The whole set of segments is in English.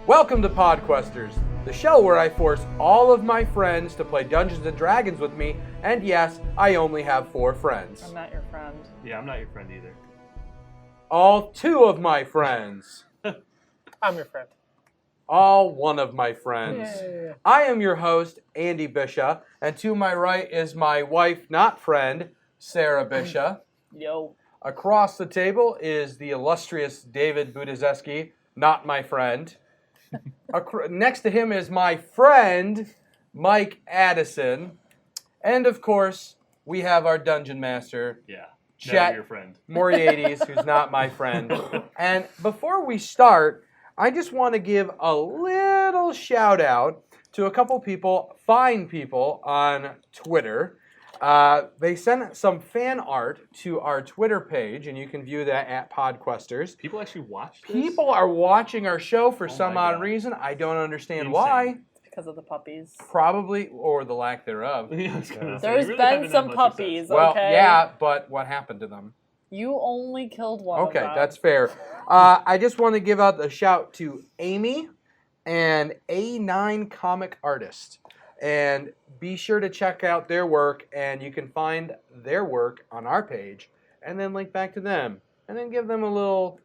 Welcome to Podquesters, the show where I force all of my friends to play Dungeons & Dragons with me, and yes, I only have 4 friends. I'm not your friend. Yeah, I'm not your friend either. All 2 of my friends. I'm your friend. All 1 of my friends. Yay. I am your host, Andy Bisha, and to my right is my wife, not friend, Sarah Bisha. Yo. Across the table is the illustrious David Budizeski, not my friend. Next to him is my friend, Mike Addison. And of course, we have our dungeon master, Yeah, Chet your friend. Moriades, who's not my friend. And before we start, I just want to give a little shout out to a couple people, fine people on Twitter. They sent some fan art to our Twitter page, and you can view that at Podquesters. People actually watch this? People are watching our show for some my odd God. reason. I don't understand Insane. why. Because of the puppies. Probably, or the lack thereof. Yeah, I was gonna say, There's you really been haven't some had much success. puppies, Well, okay? yeah, but what happened to them? You only killed one of Okay, them. that's fair. I just want to give out a shout to Amy and A9 Comic Artist. And be sure to check out their work, and you can find their work on our page, and then link back to them, and then give them a little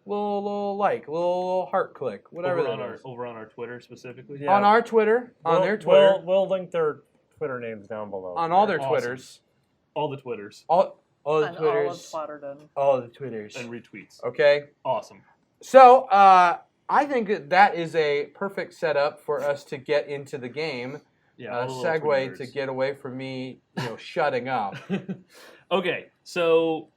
like, little heart click, whatever Over on our Twitter specifically? Yeah. On our Twitter, on their Twitter, We'll link their Twitter names down below. on all their Awesome. Twitters, All the Twitters all the And Twitters, all all the Twitters. and retweets. Okay. Awesome. So, I think that is a perfect setup for us to get into the game. Yeah, all the little Segue Twitters. to get away from me, shutting up. Okay, so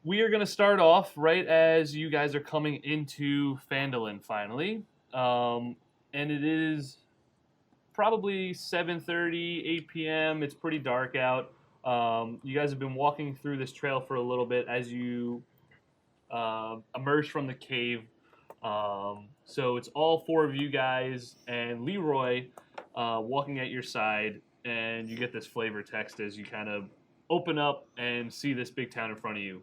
we are going to start off right as you guys are coming into Fandolin finally. And it is probably 7:30, 8 p.m. It's pretty dark out. You guys have been walking through this trail for a little bit as you emerge from the cave. So it's all 4 of you guys and Leroy walking at your side, and you get this flavor text as you kind of open up and see this big town in front of you.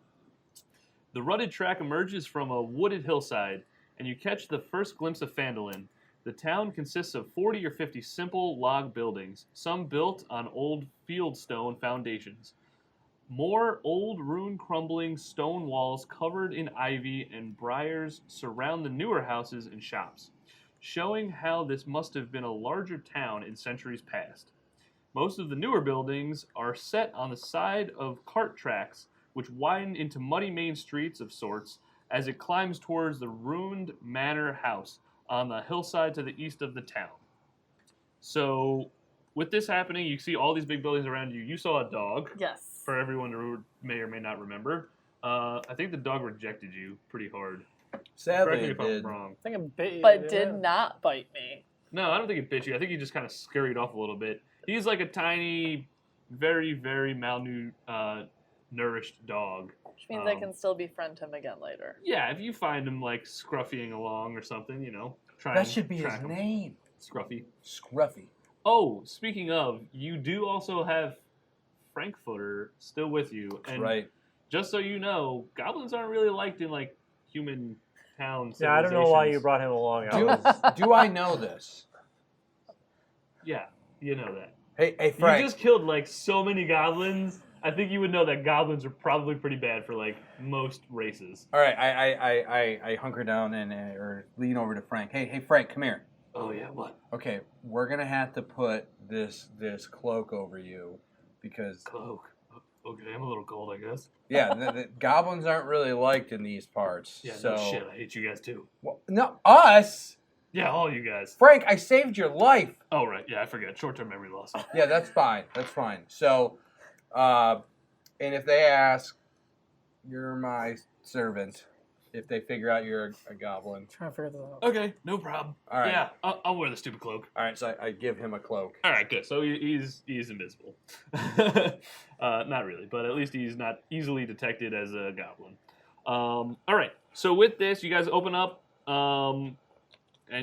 The rutted track emerges from a wooded hillside, and you catch the first glimpse of Fandolin. The town consists of 40 or 50 simple log buildings, some built on old fieldstone foundations. More old, ruin-crumbling stone walls covered in ivy and briars surround the newer houses and shops, showing how this must have been a larger town in centuries past. Most of the newer buildings are set on the side of cart tracks, which widen into muddy main streets of sorts as it climbs towards the ruined manor house on the hillside to the east of the town. So, with this happening, you see all these big buildings around you. You saw a dog. Yes. For everyone who may or may not remember, I think the dog rejected you pretty hard. Sadly, Correct me it if I'm did. wrong. I think it bit you, But yeah. did not bite me. No, I don't think it bit you. I think he just kind of scurried off a little bit. He's like a tiny, very, very malnourished dog. Which means I can still befriend him again later. Yeah, if you find him like scruffying along or something, try That and should be his track him. name. Scruffy. Scruffy. Oh, speaking of, you do also have Frankfurter still with you. And Right. just so you know, goblins aren't really liked in like human town Yeah, I don't know why you civilizations. brought him along. I Do, was- do I know this? Yeah, you know that. Hey, Frank. You just killed like so many goblins. I think you would know that goblins are probably pretty bad for like most races. All right, I hunker down and or lean over to Frank. Hey, Frank, come here. Oh yeah, what? Okay, we're gonna have to put this cloak over you because Cloak. Okay, I'm a little cold, I guess. yeah, the goblins aren't really liked in these parts. Yeah, so no shit. I hate you guys too. Well, no, us, Yeah, all you guys. Frank. I saved your life. Oh right, yeah, I forget. Short-term memory loss. Yeah, that's fine. That's fine. So, and if they ask, you're my servant. If they figure out you're a goblin. Trying to figure this out. Okay, no problem. All right. Yeah, I'll wear the stupid cloak. All right, so I give him a cloak. All right, good. So he's invisible. Not really, but at least he's not easily detected as a goblin. All right. So with this, you guys open up, and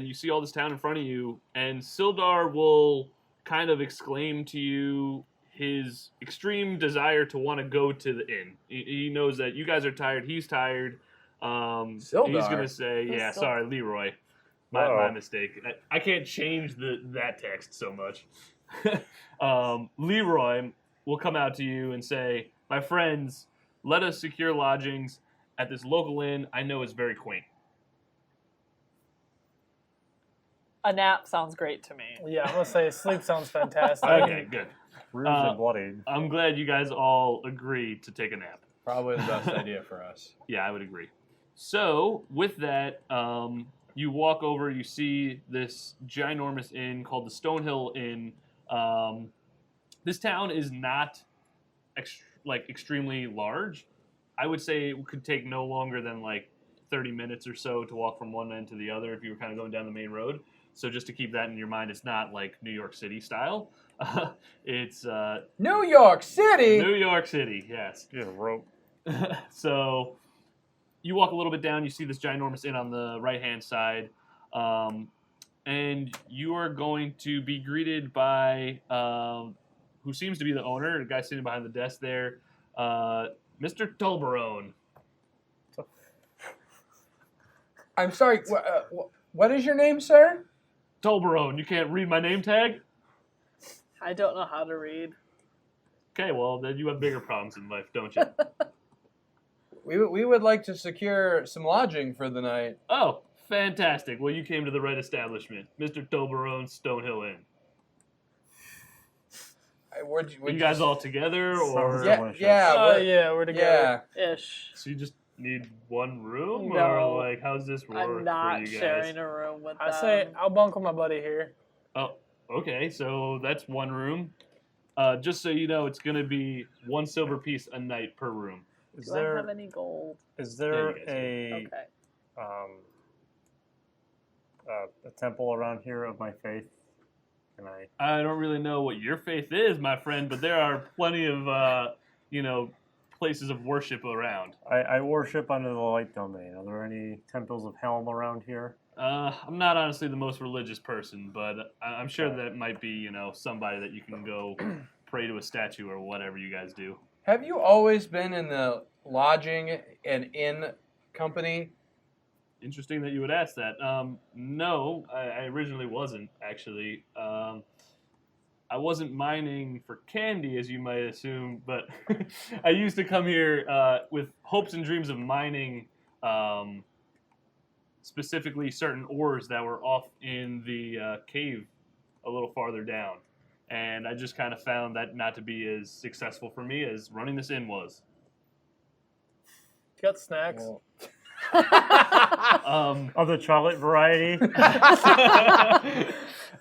you see all this town in front of you, and Sildar will kind of exclaim to you his extreme desire to want to go to the inn. He knows that you guys are tired. He's tired. He's Sildar? going to say, Who's yeah, Sildar? sorry, Leroy. My mistake. I can't change that text so much. Leroy will come out to you and say, "My friends, let us secure lodgings at this local inn. I know it's very quaint." A nap sounds great to me. Yeah, I'm gonna say sleep sounds fantastic. Okay, good. Bruised and bloody. I'm glad you guys all agree to take a nap. Probably the best idea for us. Yeah, I would agree. So, with that, you walk over, you see this ginormous inn called the Stonehill Inn. This town is not extremely large. I would say it could take no longer than 30 minutes or so to walk from one end to the other if you were kind of going down the main road. So just to keep that in your mind, it's not like New York City style. It's New York City. New York City, yes. Just rope. So you walk a little bit down, you see this ginormous inn on the right-hand side, and you are going to be greeted by who seems to be the owner, the guy sitting behind the desk there, Mr. Tolbarone. I'm sorry. What is your name, sir? Tolbarone, you can't read my name tag? I don't know how to read. Okay, well, then you have bigger problems in life, don't you? We would like to secure some lodging for the night. Oh, fantastic. Well, you came to the right establishment. Mr. Tolbarone's Stonehill Inn. Would Are you guys all together, or...? Sounds Yeah, we're together. Ish. So you just need one room, No. or how's this work I'm not for you guys? sharing a room with them. I say I'll bunk with my buddy here. Oh, okay. So that's one room. Just so you know, it's going to be 1 silver piece a night per room. Is Do I have any gold? Yeah, there you guys a Okay. a temple around here of my faith? Can I don't really know what your faith is, my friend, but there are plenty of, places of worship around. I worship under the light domain. Are there any temples of Helm around here? I'm not honestly the most religious person, but I'm sure that might be, somebody that you can go pray to a statue or whatever you guys do. Have you always been in the lodging and inn company? Interesting that you would ask that. No, I originally wasn't, actually. I wasn't mining for candy, as you might assume, but I used to come here with hopes and dreams of mining specifically certain ores that were off in the cave a little farther down. And I just kind of found that not to be as successful for me as running this inn was. You got snacks? Of the chocolate variety?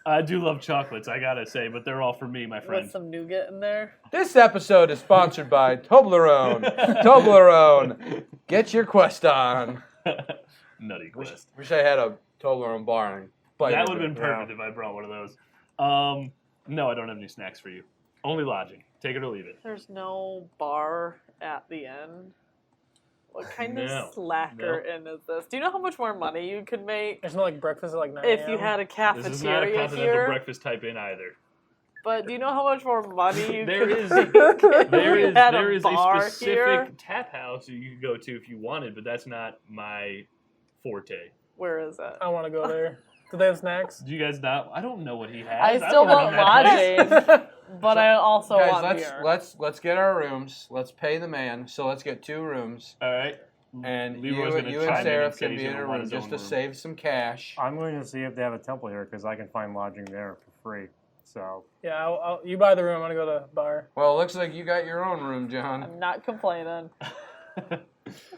I do love chocolates, I gotta say, but they're all for me, my friend. With some nougat in there. This episode is sponsored by Toblerone. Toblerone, get your quest on. Nutty quest. Wish I had a Toblerone bar. And That would have been perfect if I brought one of those. No, I don't have any snacks for you. Only lodging. Take it or leave it. There's no bar at the end. What kind No. of slacker inn is this? Do you know how much more money you could make There's no breakfast at 9 if you a.m.? had a This is not a cafeteria continental here? breakfast type in either. But do you know how much more money you There could is- make if There you is had there is bar a specific here? tap house you could go to if you wanted, but that's not my forte. Where is it? I want to go there. Do they have snacks? Do you guys not? I don't know what he has. I still don't want run that place. lodging, but I also Guys, want beer. let's get our rooms. Let's pay the man. So let's get 2 rooms. All right. And Leroy's gonna you and chime in Sarah say can he's be in gonna a want room his just own to room. save some cash. I'm going to see if they have a temple here because I can find lodging there for free. So Yeah, you buy the room. I'm going to go to the bar. Well, it looks like you got your own room, John. I'm not complaining.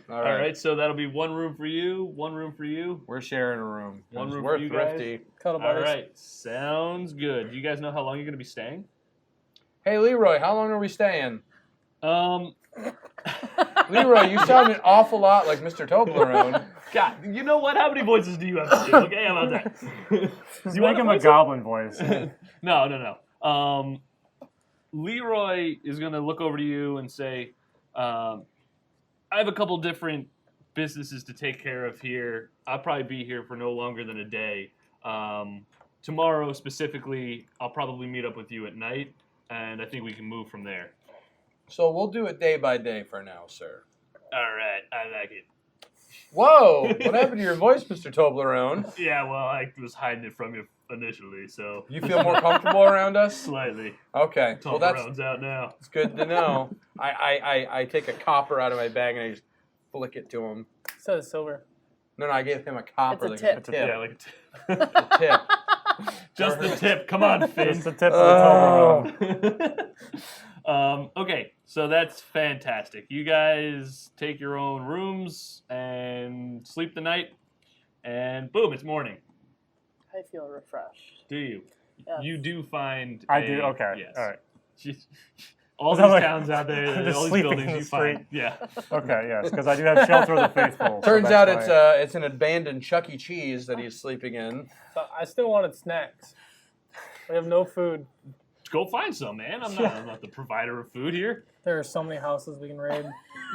All right, so that'll be 1 room for you, 1 room for you. We're sharing a room. One room We're for you guys? thrifty. Cuddle All buddies. right, sounds good. Do you guys know how long you're going to be staying? Hey, Leroy, how long are we staying? Leroy, You sound an awful lot like Mr. Toblerone. God, you know what? How many voices do you have to do? Okay, how about that? just You make want him a a voice? goblin voice. No. Leroy is going to look over to you and say, I have a couple different businesses to take care of here. I'll probably be here for no longer than a day. Tomorrow, specifically, I'll probably meet up with you at night, and I think we can move from there. So we'll do it day by day for now, sir. All right, I like it. Whoa! What happened to your voice, Mr. Toblerone? Yeah, well, I was hiding it from you initially, so You feel more comfortable around us? slightly. Okay. Well, that's Toblerone's out now. good to know. I take a copper out of my bag and I just flick it to him. So it's silver. No, I gave him a copper. It's a like tip. Yeah, like a tip. just the tip. Come on, Finn. Just the tip of the Toblerone. Okay, so that's fantastic. You guys take your own rooms and sleep the night, and boom, it's morning. I feel refreshed. Do you? Yes. You do find. I do. Okay. Yes. All right. All Was these that like- towns out there, just all these sleeping buildings in you the find. street? Yeah. Okay. Yes, because I do have shelter of the faithful. so Turns that's out why- it's an abandoned Chuck E. Cheese that he's sleeping in. So I still wanted snacks. We have no food. Go find some, man. I'm not the provider of food here. There are so many houses we can raid.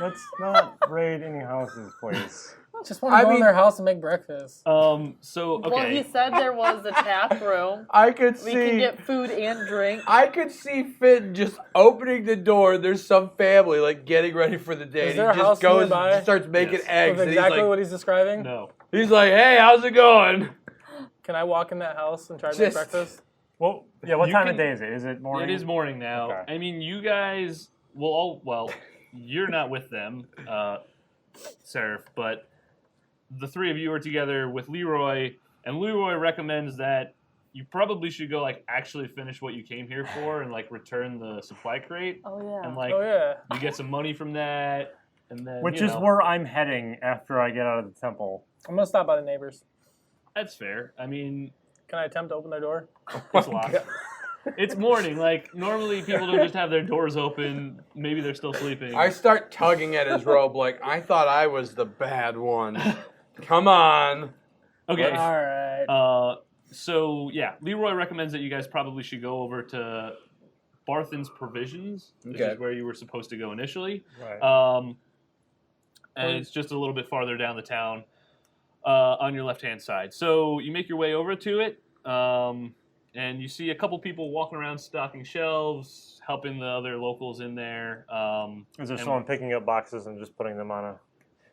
Let's not raid any houses, please. Just want to go in their house and make breakfast. So okay. Well, he said there was a tap room. I could We see. can get food and drink. I could see Finn just opening the door. There's some family like getting ready for the day. Is And there a he just house goes nearby? and starts making Yes. eggs. That's And exactly he's what he's describing. No. like, hey, how's it going? Can I walk in that house and try to make Just- breakfast? Well, yeah. What You time can- of day is it? Is it morning? It is morning now. Okay. I mean, you guys will all. Well, you're not with them, Seraph, but the three of you are together with Leroy, and Leroy recommends that you probably should go like actually finish what you came here for and like return the supply crate, Oh yeah. and like Oh yeah. you get some money from that, and then Which you is know, where I'm heading after I get out of the temple. I'm gonna stop by the neighbors. that's fair. I mean, Can I attempt to open their door? it's locked. It's morning. Like normally, people don't just have their doors open. Maybe they're still sleeping. I start tugging at his robe like I thought I was the bad one. Come on. Okay. All right. So yeah, Leroy recommends that you guys probably should go over to Barthen's Provisions, which Okay. is where you were supposed to go initially. Right. And it's just a little bit farther down the town on your left-hand side. So you make your way over to it, and you see a couple people walking around stocking shelves, helping the other locals in there. Is there and- someone picking up boxes and just putting them on a?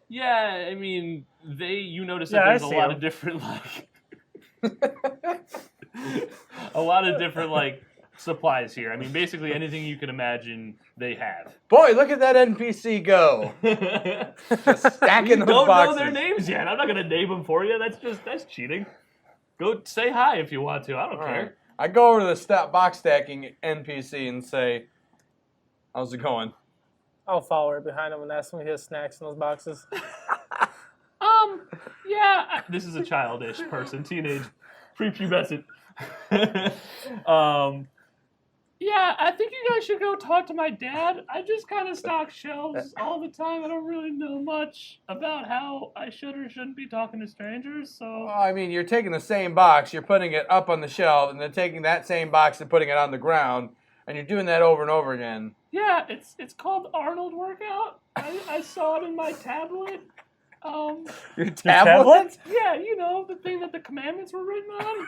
Yeah, I mean, you notice Yeah, that I there's a see lot 'em. of different like a lot of different like supplies here. I mean, basically anything you can imagine they have. Boy, look at that NPC go. Just stacking You those don't boxes. know their names yet. I'm not gonna name them for you. That's cheating. Go say hi if you want to. I don't All care. right. I go over to the box stacking NPC and say, how's it going? I'll follow right behind him and ask him if he has snacks in those boxes. Yeah, this is a childish person, teenage, prepubescent. Yeah, I think you guys should go talk to my dad. I just kind of stock shelves all the time. I don't really know much about how I should or shouldn't be talking to strangers, so... Well, I mean, you're taking the same box, you're putting it up on the shelf, and then taking that same box and putting it on the ground, and you're doing that over and over again. Yeah, it's called Arnold Workout. I saw it in my tablet. Your tablet? Yeah, you know, the thing that the commandments were written on.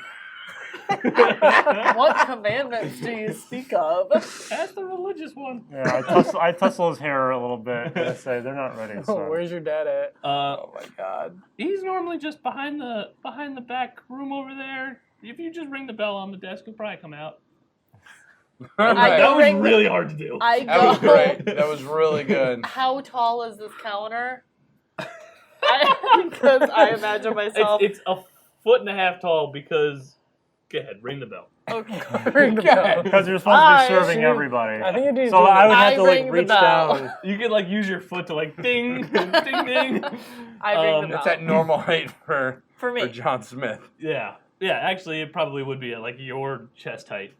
What commandments do you speak of? That's the religious one. Yeah, I tussle his hair a little bit and I say they're not ready. Oh, So. where's your dad at? Oh my god. He's normally just behind the back room over there. If you just ring the bell on the desk, he'll probably come out. All I right. go That was ring the- really hard to do. I That was go. great. That was really good. How tall is this counter? Because I imagine myself. It's a foot and a half tall because. Go ahead, ring the bell. Okay. Ring the bell. Because you're supposed to I be serving see. everybody. I think you need So to. I would I have to like ring the reach bell. down. You could like use your foot to like ding, ding, ding. I ring the It's bell. at normal height for me. John Smith. Yeah, actually, it probably would be at like your chest height.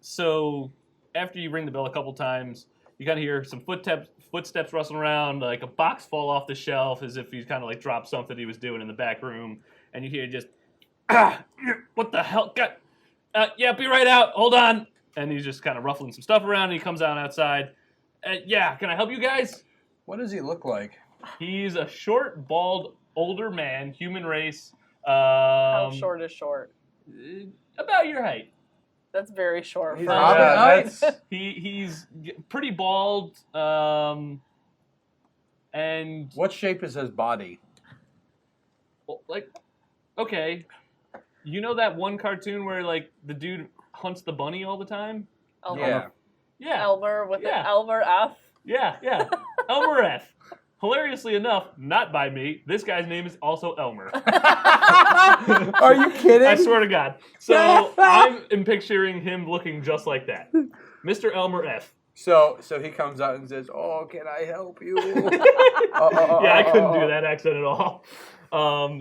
So after you ring the bell a couple times, you kind of hear some footsteps rustling around, like a box fall off the shelf, as if he's kind of like dropped something he was doing in the back room, and you hear just, what the hell? God, yeah, be right out. Hold on. And he's just kind of ruffling some stuff around, and he comes out outside. Yeah, can I help you guys? What does he look like? He's a short, bald, older man, human race. How short is short? About your height. That's very short. He's for hobbit a- height. that's He's pretty bald. And What shape is his body? like, okay, you know that one cartoon where like the dude hunts the bunny all the time? Elmer, Yeah. Yeah, Elmer with Yeah. an Elmer F. yeah. Elmer F. Hilariously enough, not by me. This guy's name is also Elmer. Are you kidding? I swear to God. So I'm picturing him looking just like that, Mr. Elmer F. So he comes out and says, "Oh, can I help you?" Yeah, I couldn't do that accent at all.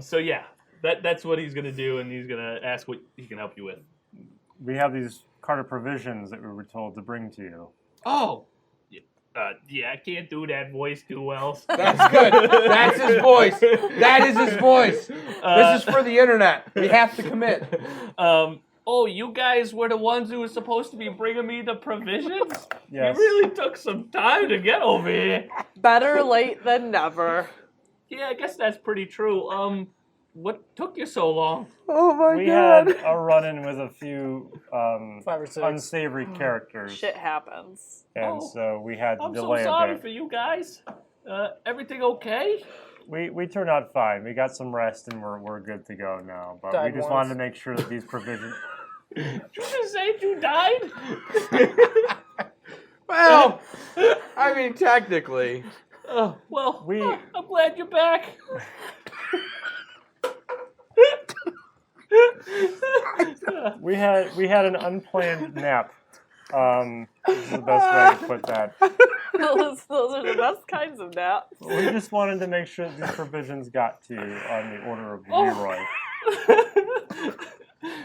So yeah, that's what he's gonna do, and he's gonna ask what he can help you with. We have these cart of provisions that we were told to bring to you. Oh, yeah, I can't do that voice too well. That's good. That's his voice. That is his voice. This is for the internet. We have to commit. Oh, you guys were the ones who were supposed to be bringing me the provisions? Yes. You really took some time to get over here. Better late than never. Yeah, I guess that's pretty true. What took you so long? Oh my We god. had a run-in with a few 5 or 6. unsavory characters, Shit happens. and Oh, so we had to I'm so delay sorry a bit. for you guys. Everything okay? We turned out fine. We got some rest, and we're good to go now. But Died we just once. wanted to make sure that these provisions. Did you just say you died? Well, I mean, technically. Well, We- I'm glad you're back. We had an unplanned nap. Is the best way to put that. those are the best kinds of naps. We just wanted to make sure that these provisions got to you on the order of Oh. Leroy.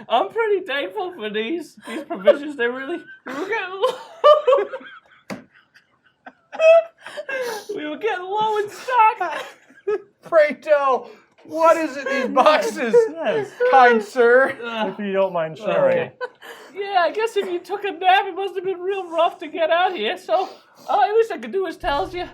I'm pretty thankful for these provisions. We were getting low. We were getting low in stock. Pray tell, what is in these boxes, Yes, kind sir? if you don't mind sharing. Okay. Yeah, I guess if you took a nap, it must have been real rough to get out here. So, at least I could do as tells you.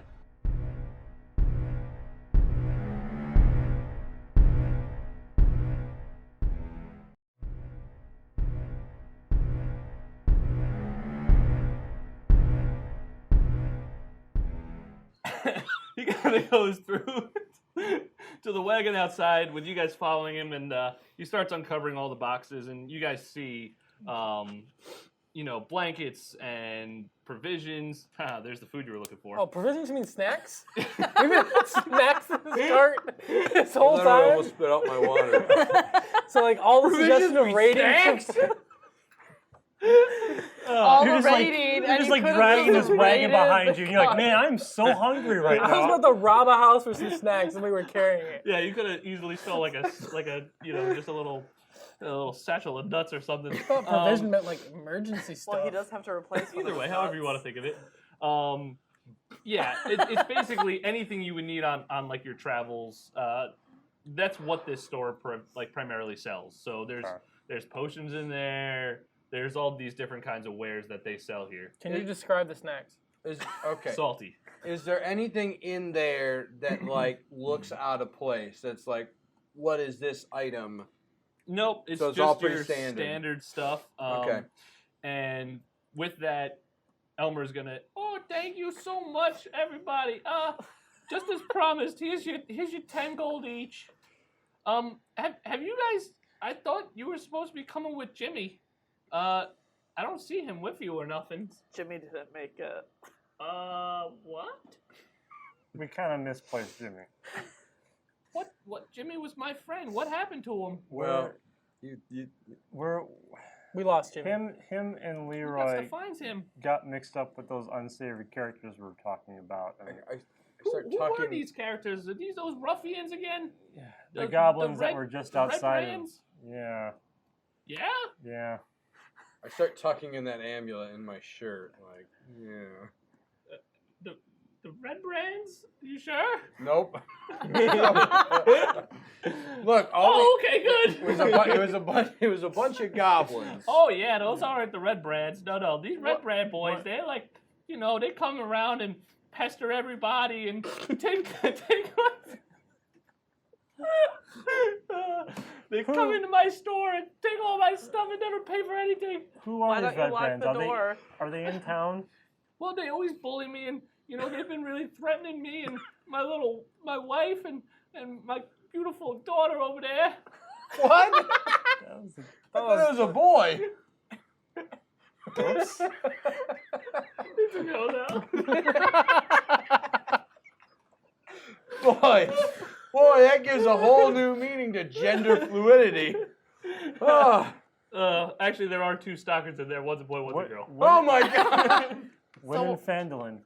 He kind of goes through to the wagon outside with you guys following him, and he starts uncovering all the boxes, and you guys see, blankets and provisions. There's the food you were looking for. Oh, provisions mean snacks? We've been snacks in this cart this whole I time. almost spit out my water. So like all the Provisions suggestion of mean ratings. snacks? All You're the just rating, you're and just you like could've dragging just this wagon rated behind the you, and you're like, car. man, I'm so hungry right I was now. about to rob a house for some snacks and we were carrying it. Yeah, you could have easily stole like a just a little satchel of nuts or something. I thought provision meant like emergency stuff. Well, he does have to replace one Either of way, his however you nuts. want to think of it. It's basically anything you would need on like your travels. That's what this store primarily sells. So there's potions in there. There's all these different kinds of wares that they sell here. Can you describe the snacks? Okay. Salty. Is there anything in there that like looks out of place? That's like, what is this item? Nope, it's So it's just all pretty your standard. standard stuff. Okay. And with that, Elmer's gonna. Oh, thank you so much, everybody. Just as promised, here's your 10 gold each. Have you guys? I thought you were supposed to be coming with Jimmy. I don't see him with you or nothing. Jimmy didn't make it. What? We kind of misplaced Jimmy. What? Jimmy was my friend. What happened to him? Well, We lost Jimmy. Him and Who else Leroy defines him? got mixed up with those unsavory characters we were talking about. And I Who start are talking. these characters? Are these those ruffians again? the goblins red- that were just the red outside of. brands? Yeah, Yeah? I start tucking in that amulet in my shirt. Like, yeah. The red brands? You sure? Nope. Look, Okay, good. it was a bunch of goblins. Oh yeah, those aren't the red brands. No, these red brand boys, they're like, they come around and pester everybody and take they come into my store and take all my stuff and never pay for anything. who Why are don't these you red lock brands? the door? Are they in town? Well, they always bully me and you know, they've been really threatening me and my wife and my beautiful daughter over there. What? That was I thought it was a boy. Oops. It's a no now. Boy, that gives a whole new meaning to gender fluidity. Oh, Actually, there are 2 stalkers in there. One's a boy, one's a girl. oh my God! Women Fandolin.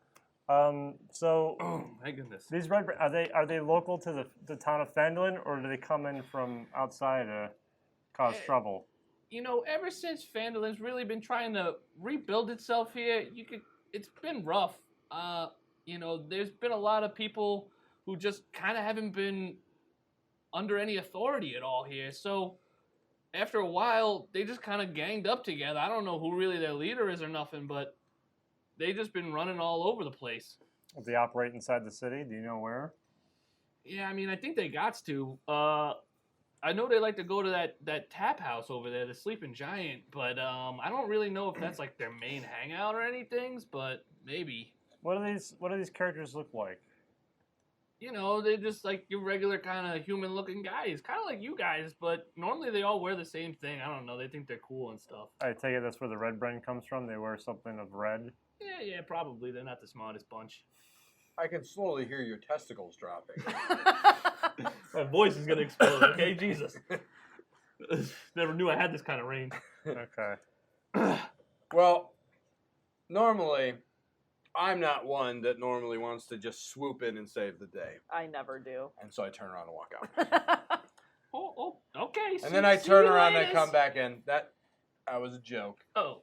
So Oh my goodness. these red are they local to the town of Fandolin, or do they come in from outside to cause trouble? You know, ever since Fandolin's really been trying to rebuild itself here, it's been rough. You know, there's been a lot of people who just kind of haven't been under any authority at all here. So after a while, they just kind of ganged up together. I don't know who really their leader is or nothing, but they just been running all over the place. Do they operate inside the city? Do you know where? Yeah, I mean, I think they gots to. I know they like to go to that tap house over there, the Sleeping Giant, but I don't really know if that's like their main hangout or anything, but maybe. What do these characters look like? You know, they're just like your regular kind of human-looking guys, kind of like you guys, but normally they all wear the same thing. I don't know. They think they're cool and stuff. I take it that's where the red brand comes from. They wear something of red. Yeah, probably. They're not the smartest bunch. I can slowly hear your testicles dropping. My voice is gonna explode. Okay, Jesus. Never knew I had this kind of range. Okay. Well, normally, I'm not one that normally wants to just swoop in and save the day. I never do. And so I turn around and walk out. Oh, okay. And then I turn around and come back in. That was a joke. Oh,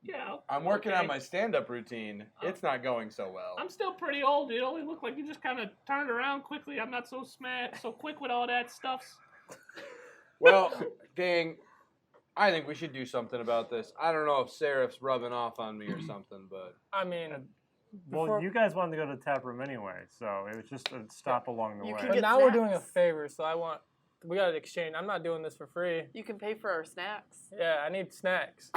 yeah. I'm working okay. on my stand-up routine. It's not going so well. I'm still pretty old. It only looked like you just kind of turned around quickly. I'm not so quick with all that stuff. Well, gang, I think we should do something about this. I don't know if Seraph's rubbing off on me or something, but... I mean, Well, you guys wanted to go to the tap room anyway, so it was just a stop along the You way. can but get now we're doing a snacks. favor, so we got to exchange. I'm not doing this for free. You can pay for our snacks. Yeah, I need snacks.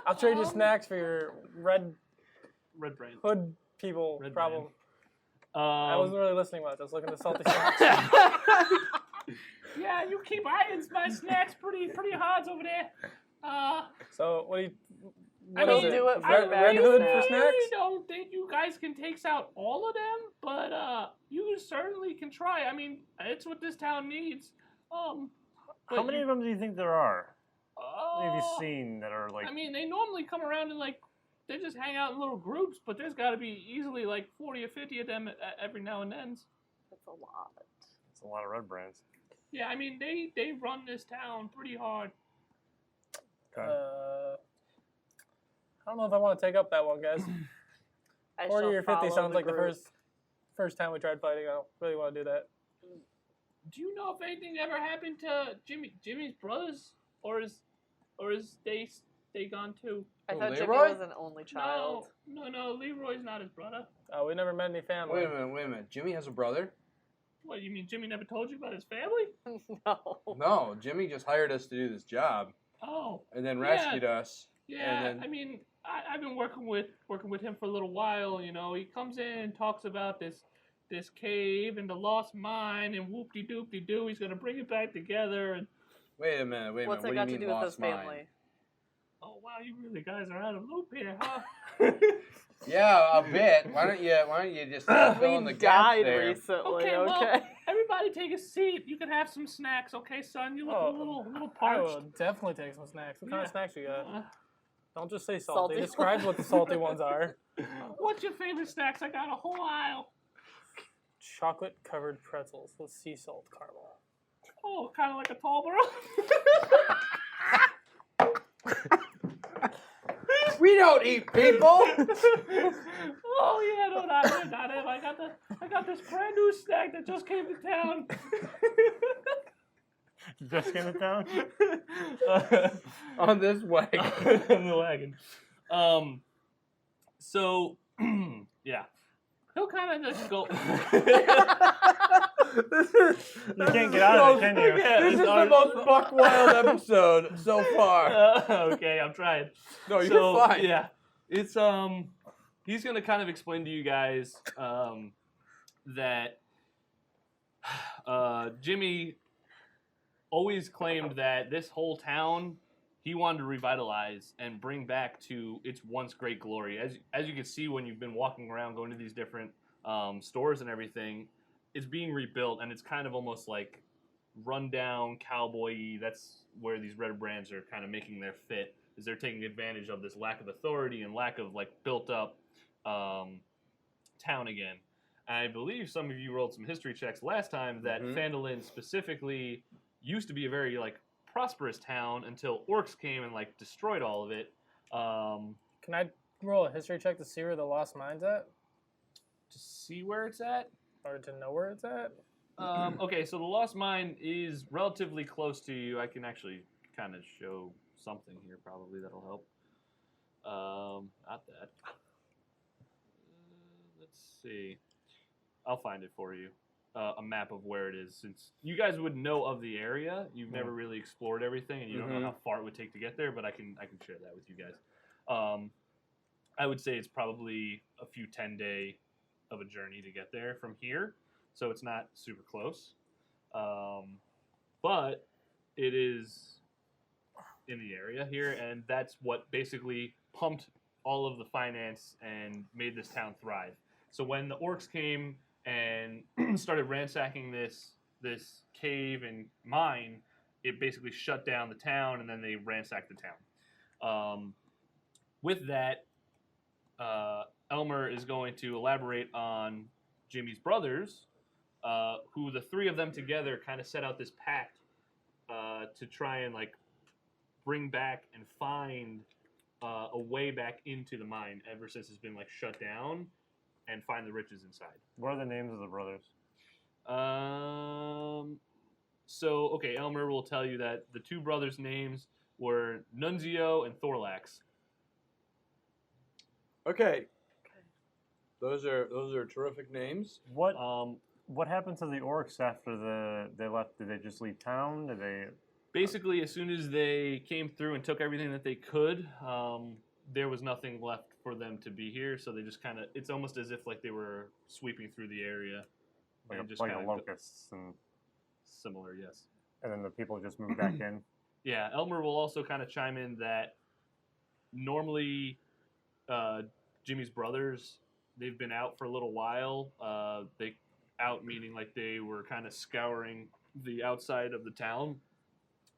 I'll trade you snacks for your red brand. hood people Red problem. brand. I wasn't really listening much. I was looking at salty snacks. Yeah, you keep eyeing my snacks pretty hard over there. So what do you? I What is mean, it? do it for Red, bag red hood for snacks. snacks? I don't think you guys can take out all of them, but you certainly can try. I mean, it's what this town needs. How many of them do you think there are? What have you Oh, seen that are like? I mean, they normally come around in like, they just hang out in little groups, but there's got to be easily like 40 or 50 of them every now and then. That's a lot. It's a lot of red brands. Yeah, I mean, they run this town pretty hard. Okay. I don't know if I want to take up that one, guys. I 40 shall or 50 follow sounds like group. the first time we tried fighting. I don't really want to do that. Do you know if anything ever happened to Jimmy's brothers, or is they gone too? I Oh, thought Jimmy Leroy? was an only child. No, Leroy's not his brother. We never met any family. Wait a minute. Jimmy has a brother? What, you mean Jimmy never told you about his family? No. No, Jimmy just hired us to do this job Oh, and then Yeah. rescued us. yeah. And then- I mean, I've been working with him for a little while. You know, he comes in and talks about this cave and the lost mine and whoop-de-doop-de-doo. He's gonna bring it back together. And Wait a minute. What's What that do you got to mean do with his lost mine? family? oh wow, you really guys are out of loop here, huh? Yeah, a bit. Why don't you just fill in the We gaps died there? recently. Okay, well, Okay. Everybody take a seat. You can have some snacks, okay, son? You look Oh, a little I parched. will definitely take some snacks. What kind of Yeah. snacks you got? Uh, Don't just say salty. Salty Describe what the salty ones are. What's your favorite snacks? I got a whole aisle. Chocolate covered pretzels with sea salt caramel. Oh, kind of like a Tallboro. We don't eat people. Oh yeah, no, not it. I got this brand new snack that just came to town. Just came to town. On this wagon. On the wagon. So, yeah. He'll kind of just go. You can't get out of it, can you? Yeah, This is it's the our- most buck wild episode so far. Okay, I'm trying. No, you're So, fine. Yeah, it's he's going to kind of explain to you guys that Jimmy always claimed that this whole town he wanted to revitalize and bring back to its once great glory. As you can see when you've been walking around, going to these different stores and everything, it's being rebuilt, and it's kind of almost like rundown, cowboy-y. That's where these red brands are kind of making their fit, is they're taking advantage of this lack of authority and lack of like built-up town again. I believe some of you rolled some history checks last time that Fandolin specifically used to be a very like prosperous town until orcs came and like destroyed all of it. Can I roll a history check to see where the Lost Mine's at? To see where it's at? Or to know where it's at? Okay, so the Lost Mine is relatively close to you. I can actually kind of show something here probably that'll help. Not that. Let's see. I'll find it for you. A map of where it is, since you guys would know of the area. You've never really explored everything, and you don't know how far it would take to get there. But I can share that with you guys. I would say it's probably a few 10-day of a journey to get there from here, so it's not super close. But it is in the area here, and that's what basically pumped all of the finance and made this town thrive. So when the orcs came and started ransacking this cave and mine, it basically shut down the town, and then they ransacked the town. With that, Elmer is going to elaborate on Jimmy's brothers, who the three of them together kind of set out this pact to try and like bring back and find a way back into the mine ever since it's been like shut down, and find the riches inside. What are the names of the brothers? So, okay, Elmer will tell you that the two brothers' names were Nunzio and Thorlax. Okay. Those are terrific names. What happened to the orcs after they left? Did they just leave town? Did they? Basically, as soon as they came through and took everything that they could, there was nothing left for them to be here. So they just kind of, it's almost as if like they were sweeping through the area. Like just a kinda locusts and similar, yes. And then the people just moved back in. Yeah, Elmer will also kind of chime in that normally Jimmy's brothers, they've been out for a little while. They out meaning like they were kind of scouring the outside of the town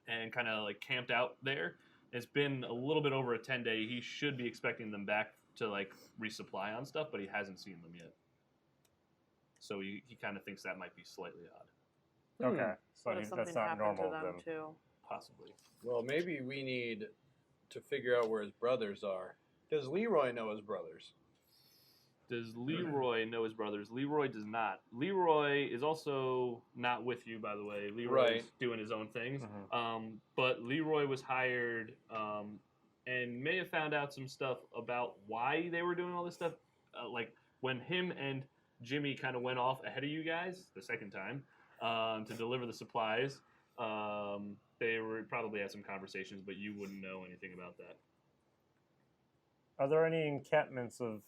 and kind of like camped out there. It's been a little bit over a 10-day. He should be expecting them back to like resupply on stuff, but he hasn't seen them yet. So he kind of thinks that might be slightly odd. Okay, so What if something that's not happened normal to them then. too? Possibly. Well, maybe we need to figure out where his brothers are. Does Leroy know his brothers? Does Leroy know his brothers? Leroy does not. Leroy is also not with you, by the way. Leroy's doing his own things. But Leroy was hired and may have found out some stuff about why they were doing all this stuff. Like when him and Jimmy kind of went off ahead of you guys the second time to deliver the supplies, they were probably had some conversations, but you wouldn't know anything about that. Are there any encampments of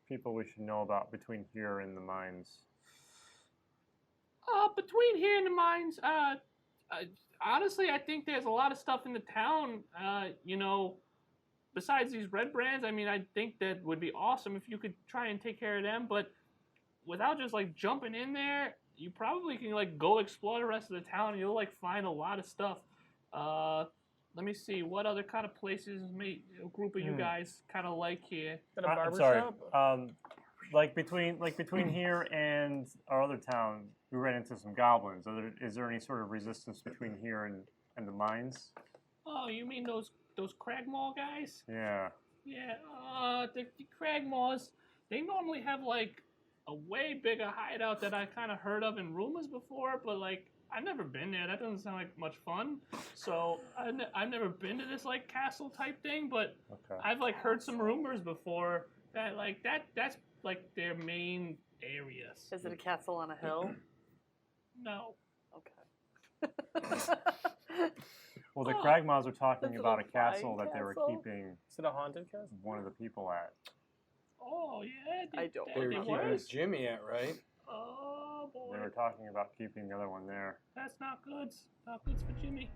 people we should know about between here and the mines? Between here and the mines, honestly, I think there's a lot of stuff in the town, besides these red brands. I mean, I think that would be awesome if you could try and take care of them, but without just, like, jumping in there, you probably can, like, go explore the rest of the town, and you'll, like, find a lot of stuff. Let me see, what other kind of places may a group of you guys kind of like here? Got a barber I'm sorry. shop? Like between here and our other town, we ran into some goblins. Is there any sort of resistance between here and the mines? Oh, you mean those Cragmaw guys? Yeah. Yeah, the Cragmaws, they normally have, like, a way bigger hideout that I kind of heard of in rumors before, but, like, I've never been there. That doesn't sound like much fun. So I've never been to this like castle type thing, but I've like heard some rumors before that like that's like their main areas. Is it a castle on a hill? No. Okay. Well, the Cragmaws are talking That's about a a castle fine that they were castle. keeping Is it a haunted castle? one of the people at. Oh yeah. I don't They were They keeping worse? Jimmy at, right? Oh boy. They were talking about keeping the other one there. That's not good. Not good for Jimmy.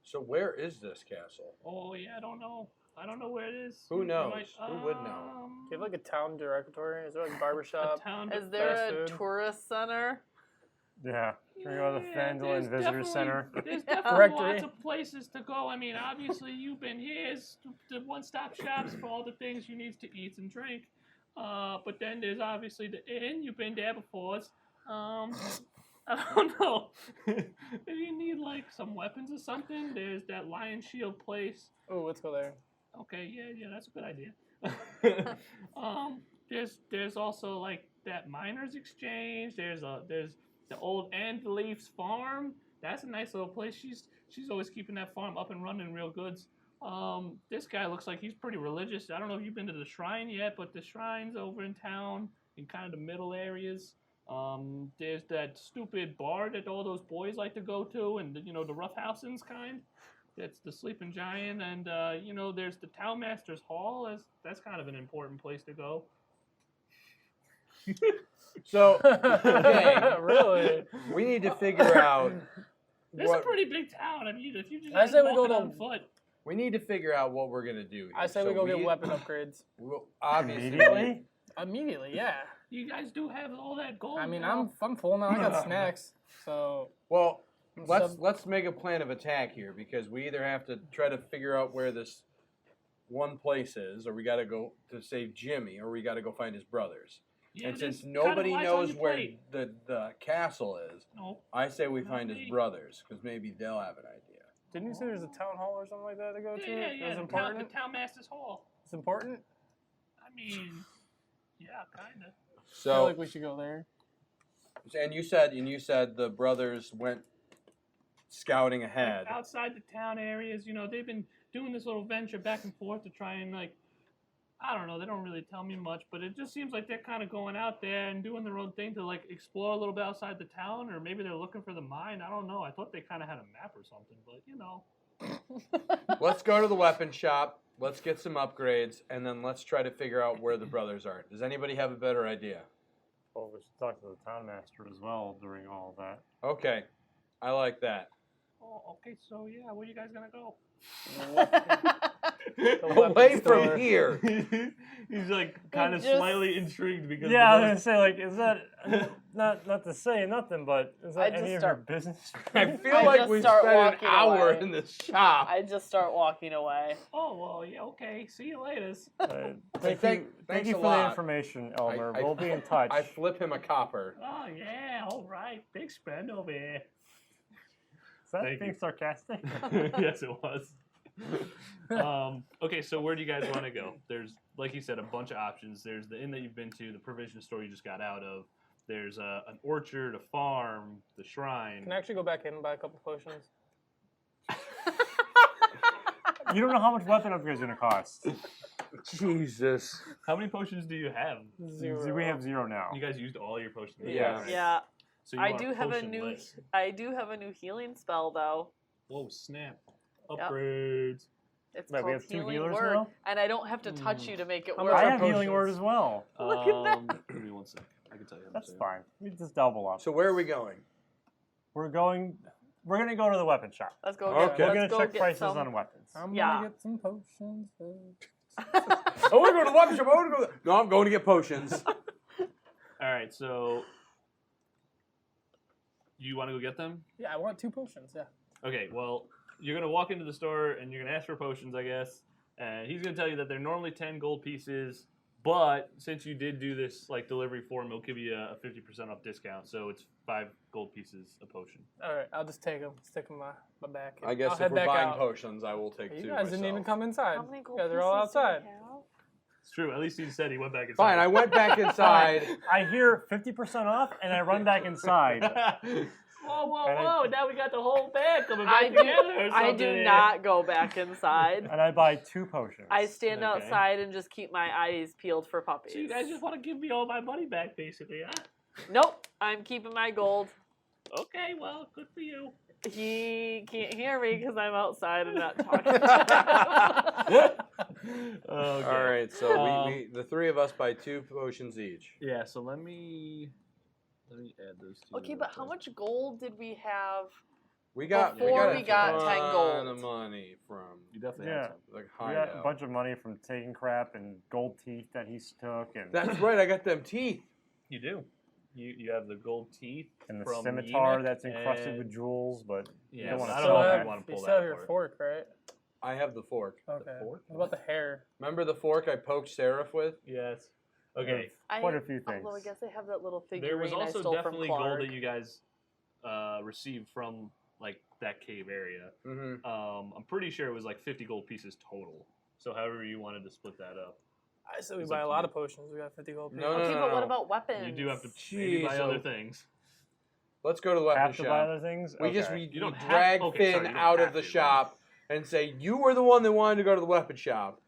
So where is this castle? Oh yeah, I don't know. I don't know where it is. Who It knows? might- Who would know? Do you have like a town directory? Is there like a a barbershop? town Is to there fast a food? tourist center? Yeah. Can we go to the Fandolin there's Visitor definitely- Center? There's Yeah. definitely Directory. lots of places to go. I mean, obviously you've been here. It's the one-stop shops for all the things you need to eat and drink. But then there's obviously the inn. You've been there before. I don't know. If you need like some weapons or something, there's that Lion Shield place. Oh, let's go there. Okay, yeah, that's a good idea. There's also like that miners exchange. There's the old Anne Leaf's farm. That's a nice little place. She's always keeping that farm up and running real good. This guy looks like he's pretty religious. I don't know if you've been to the shrine yet, but the shrine's over in town in kind of the middle areas. There's that stupid bar that all those boys like to go to, and the roughhousings kind. That's the Sleeping Giant, and there's the Townmaster's Hall. That's kind of an important place to go. So, okay, Really? we need to figure out It's what a pretty big town. I mean, if you just I say we go walking to- on foot. we need to figure out what we're gonna do. Here. I say So we go get weapon upgrades. Well, obviously, Immediately? Immediately, yeah. You guys do have all that gold. I mean, now. I'm full now. I got snacks. So Well, let's Sub- let's make a plan of attack here because we either have to try to figure out where this one place is, or we got to go to save Jimmy, or we got to go find his brothers. Yeah, And since there's kinda nobody lots on knows your where plate. the castle is, No. I say we Not find his me. brothers because maybe they'll have an idea. Didn't you say there's a town hall or something like that to go to? Yeah. It was The important? Townmaster's Hall. it's important. I mean, yeah, kind of. I So, feel like we should go there. and you said the brothers went scouting ahead. Outside the town areas, they've been doing this little venture back and forth to try and I don't know, they don't really tell me much, but it just seems like they're kind of going out there and doing their own thing to explore a little bit outside the town, or maybe they're looking for the mine. I don't know. I thought they kind of had a map or something, but Let's go to the weapon shop. Let's get some upgrades, and then let's try to figure out where the brothers are. Does anybody have a better idea? Well, we should talk to the town master as well during all of that. Okay, I like that. Oh, okay, so yeah, where you guys gonna go? Away from here. He's kind of Just- slightly intrigued because Yeah, I was the gonna most- say, is that not to say nothing, but is I that just any of start- your business? I feel I like just we've start spent an walking hour away. in this shop. I just start walking away. Oh, well, yeah, okay. See you later. Thank Thanks you a for lot. the information, Elmer. I- we'll be in touch. I flip him a copper. Oh, yeah, all right. Big spend over here. Is that Thank being you. sarcastic? Yes, it was. Okay, so where do you guys want to go? There's, like you said, a bunch of options. There's the inn that you've been to, the provision store you just got out of. There's an orchard, a farm, the shrine. Can I actually go back in and buy a couple potions? You don't know how much weapon upgrades are gonna cost. Jesus. How many potions do you have? Zero. We have 0 now. You guys used all your potions. Yeah. Alright. Yeah, So you I are do have a new. potionless. I do have a new healing spell though. Whoa, snap. Yep. Upgrades. It's Wait, we called have two Healing healers Word, now? and I don't have to touch you to make it How work. much I are have healing potions? word as well. Look at that. Give me one sec. I can tell you. how much That's they are. fine. We just double up. So where are we going? We're gonna go to the weapon shop. Let's go. Okay. Get, We're let's gonna go check get prices some. on weapons. I'm Yeah. gonna get some potions. Oh, we're going to the weapon shop. I want to go. No, I'm going to get potions. All right, so you want to go get them? Yeah, I want 2 potions. Yeah. Okay, well, you're going to walk into the store and you're going to ask for potions, I guess. And he's going to tell you that they're normally 10 gold pieces, but since you did do this delivery for him, he'll give you a 50% off discount. So it's 5 gold pieces a potion. All right, I'll just take them. Stick them in my back. I guess I'll if head we're back buying out. potions, I will take You 2 guys didn't even myself. come inside. How many You gold guys are all pieces do we outside. have? It's true. At least he said he went back inside. Fine, I went back inside. I hear 50% off, and I run back inside. Whoa, whoa, And whoa! Now we got the whole band coming back together. Or I something do here. not go back inside. And I buy 2 potions. I stand Okay. outside and just keep my eyes peeled for puppies. So you guys just want to give me all my money back, basically, huh? Nope, I'm keeping my gold. Okay, well, good for you. He can't hear me because I'm outside and not talking. Okay. All right, so we the 3 of us buy 2 potions each. Yeah, so let me add those two. Okay, real but how quick. much gold did we have? We got Before a we got 10 ton gold. of money from You definitely Yeah. had some. the We got a hideout. bunch of money from taking crap and gold teeth that he took, and That's right. I got them teeth. You do. You have the gold teeth and the from scimitar Eunuch that's encrusted with and- jewels, but you Yeah, don't but want I to don't sell know if that. you want to You pull still have that your apart. fork, right? I have the fork. Okay. fork? What about the hair? Remember the fork I poked Seraph with? Yes. Okay. Quite a few things. Although I guess I have that little figurine There was I also stole from definitely Clark. gold that you guys received from like that cave area. Mm-hmm. I'm pretty sure it was like 50 gold pieces total. So however you wanted to split that up. I said we It's buy up a to lot you. of potions. We got 50 gold. No, Okay, no, but no. what about weapons? You do have to maybe buy Jeez, other oh. things. Let's go to the weapon Have to buy shop. other things? We Okay. just You don't have- drag okay, Finn sorry, you don't out have of the to. shop and say you were the one that wanted to go to the weapon shop.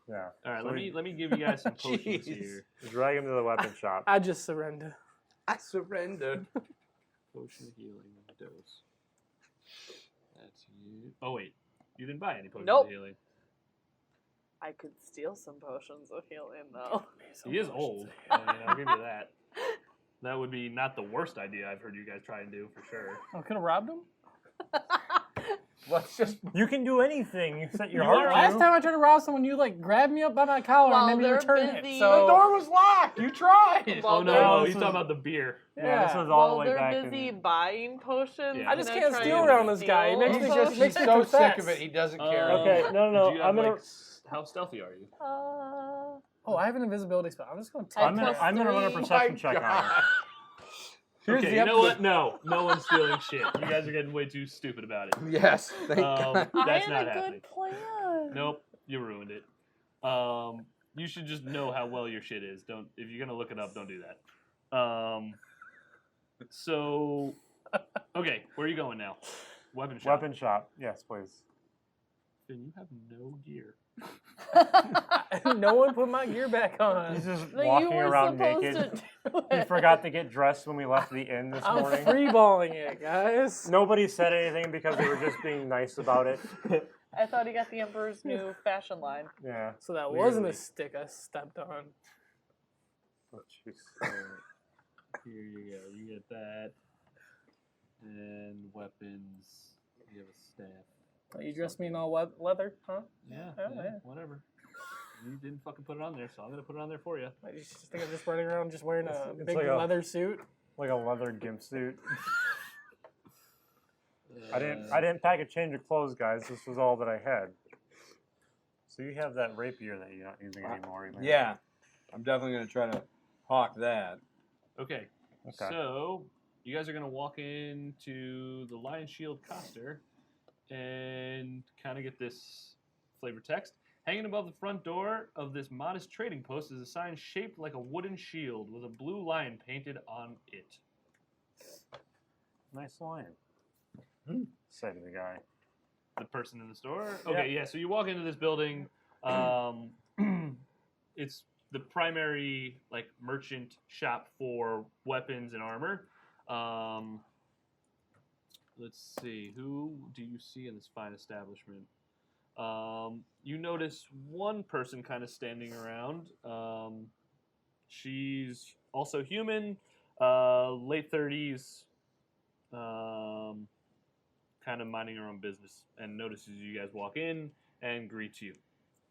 Yeah. All right, So let me give you guys some potions Jeez. here. Drag him to the weapon shop. I just surrender. I surrender. Potion of healing dose. That's you. Oh wait, you didn't buy any potions Nope. of healing. I could steal some potions of healing, though. He is old. I mean, I'll give you that. That would be not the worst idea I've heard you guys try and do for sure. I could have robbed him. Let's just. You can do anything you set your You heart are to. Last time I tried to rob someone, you like grabbed me up by my collar Well, and made me they're return it. busy. The So door was locked. You tried. Well, Oh no, they're- no, this he's is- talking about the beer. Yeah, this Yeah. was all Well, the way they're back busy in... potions. Yeah. I just and can't they're steal trying around to this guy. He steal makes me He's just just makes me so confess. sick of it. He doesn't care. Okay, no, Do you I'm have, gonna- like, how stealthy are you? Oh, I have an invisibility spell. I'm just going to I I'm gonna run a +3. perception check on him. Here's Okay, the you know episode- what? No one's stealing shit. You guys are getting way too stupid about it. Yes. Thank God. That's I had not a happening. good plan. Nope, you ruined it. You should just know how well your shit is. Don't if you're gonna look it up, don't do that. So, okay, where are you going now? Weapon shop. Weapon shop. Yes, please. Finn, you have no gear. No one put my gear back on. He's just But walking you were around supposed naked. to do He it. forgot to get dressed when we left the inn this I'm morning. freeballing it, guys. Nobody said anything because they were just being nice about it. I thought he got the Emperor's new fashion line. Yeah. So that wasn't Clearly. a stick I stepped on. Oh, jeez. Here you go. You get that. And weapons. You have a staff. Oh, you dressed me in all leather, huh? Yeah, Oh, yeah, yeah. whatever. You didn't fucking put it on there, so I'm gonna put it on there for you. Like, you just think I'm just running around just wearing a It's big like a- leather suit? Like a leather gimp suit. I didn't pack a change of clothes, guys. This was all that I had. So you have that rapier that you're not using anymore. Even. Yeah. I'm definitely gonna try to hawk that. Okay. Okay. So you guys are gonna walk into the Lion Shield Coster and kind of get this flavor text. Hanging above the front door of this modest trading post is a sign shaped like a wooden shield with a blue lion painted on it. Nice lion. Say to the guy. The person in the store. Okay, yeah. So you walk into this building. It's the primary like merchant shop for weapons and armor. Let's see. Who do you see in this fine establishment? You notice one person kind of standing around. She's also human, late 30s, kind of minding her own business, and notices you guys walk in and greets you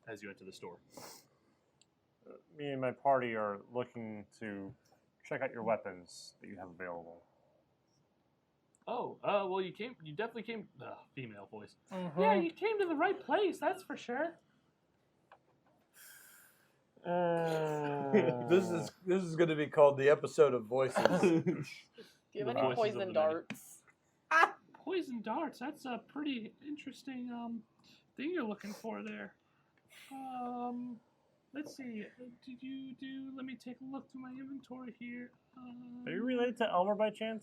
as you enter the store. Me and my party are looking to check out your weapons that you have available. Oh, well, you definitely came. Female voice. Mm-hmm. Yeah, you came to the right place. That's for sure. This is gonna be called the episode of voices. Do you have The any voices of poison the many. darts? Poison darts. That's a pretty interesting thing you're looking for there. Let's see. Did you do? Let me take a look through my inventory here. Are you related to Elmer by chance?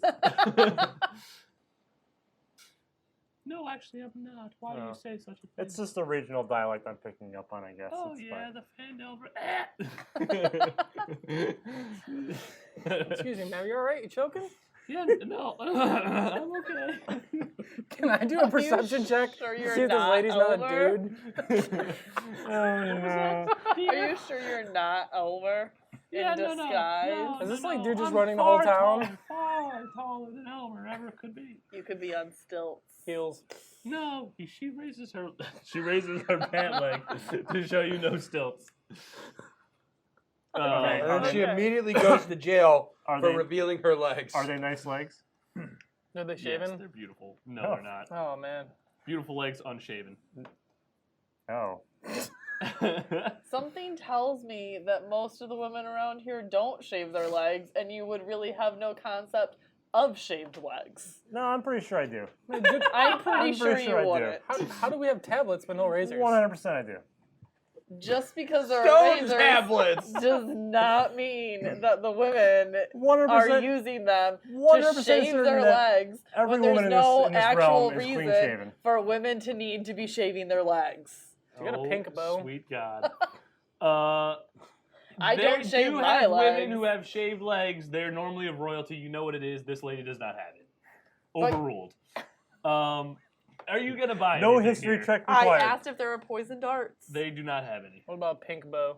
No, actually, I'm not. Why do Oh. you say such a thing? It's just a regional dialect I'm picking up on, I guess. Oh It's yeah, fine. the Excuse me, ma'am. You all right? You choking? Yeah, no, I'm okay. Can I do a perception check? sure See you're if this not lady's not a Elmer? dude. Oh, no. Are you sure you're not Elmer in disguise? Is this like dude just I'm running the whole far town? far taller than Elmer ever could be. You could be on stilts. Heels. No, she raises her. She raises her pant leg to show you no stilts. Okay. And then she Okay. immediately goes to jail Are for they- revealing her legs. Are they nice legs? Are they Yes, shaven? they're beautiful. No, Oh. they're not. Oh man. Beautiful legs, unshaven. Oh. Something tells me that most of the women around here don't shave their legs, and you would really have no concept of shaved legs. No, I'm pretty sure I do. Man, dude, I'm pretty sure I you do. wouldn't. how do we have tablets but no razors? 100% I do. Just because there are Stone razors tablets. does not mean that the women 100%. are using them to 100% shave certain their that legs every when woman there's in no this actual realm is reason clean-shaven. for women to need to be shaving their legs. You got a pink bow. Sweet God. I there don't shave do my have legs. women who have shaved legs. They're normally of royalty. You know what it is. This lady does not have it. But- Overruled. Are you gonna buy No anything history here? check I required. asked if there were poison darts. They do not have any. What about a pink bow?